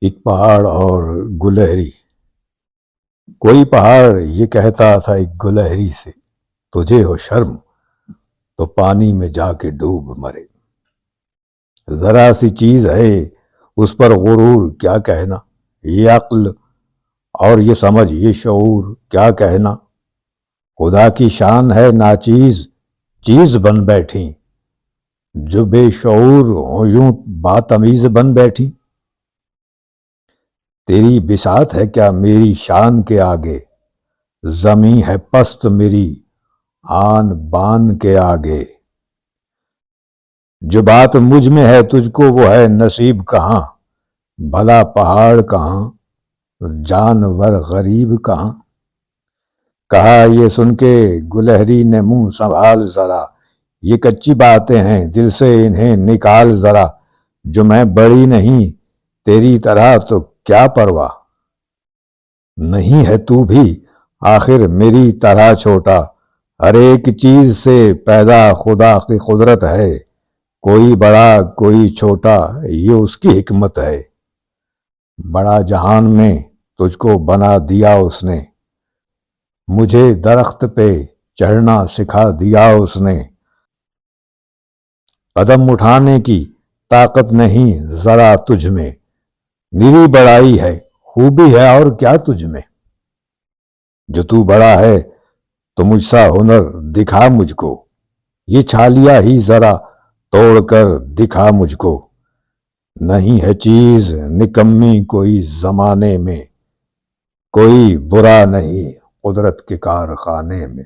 ایک پہاڑ اور گلہری۔ کوئی پہاڑ یہ کہتا تھا ایک گلہری سے، تجھے ہو شرم تو پانی میں جا کے ڈوب مرے۔ ذرا سی چیز ہے اس پر غرور کیا کہنا، یہ عقل اور یہ سمجھ یہ شعور کیا کہنا۔ خدا کی شان ہے ناچیز چیز بن بیٹھی، جو بے شعور ہوں یوں باتمیز بن بیٹھی۔ تیری بساط ہے کیا میری شان کے آگے، زمیں ہے پست میری آن بان کے آگے۔ جو بات مجھ میں ہے تجھ کو وہ ہے نصیب کہاں، بھلا پہاڑ کہاں جانور غریب کہاں۔ کہا یہ سن کے گلہری نے منہ سنبھال ذرا، یہ کچی باتیں ہیں دل سے انہیں نکال ذرا۔ جو میں بڑی نہیں تیری طرح تو کیا پرواہ، نہیں ہے تو بھی آخر میری طرح چھوٹا۔ ہر ایک چیز سے پیدا خدا کی قدرت ہے، کوئی بڑا کوئی چھوٹا یہ اس کی حکمت ہے۔ بڑا جہان میں تجھ کو بنا دیا اس نے، مجھے درخت پہ چڑھنا سکھا دیا اس نے۔ قدم اٹھانے کی طاقت نہیں ذرا تجھ میں، میری بڑائی ہے خوبی ہے اور کیا تجھ میں۔ جو تو بڑا ہے تو مجھ سا ہنر دکھا مجھ کو، یہ چھالیاں ہی ذرا توڑ کر دکھا مجھ کو۔ نہیں ہے چیز نکمی کوئی زمانے میں، کوئی برا نہیں قدرت کے کارخانے میں۔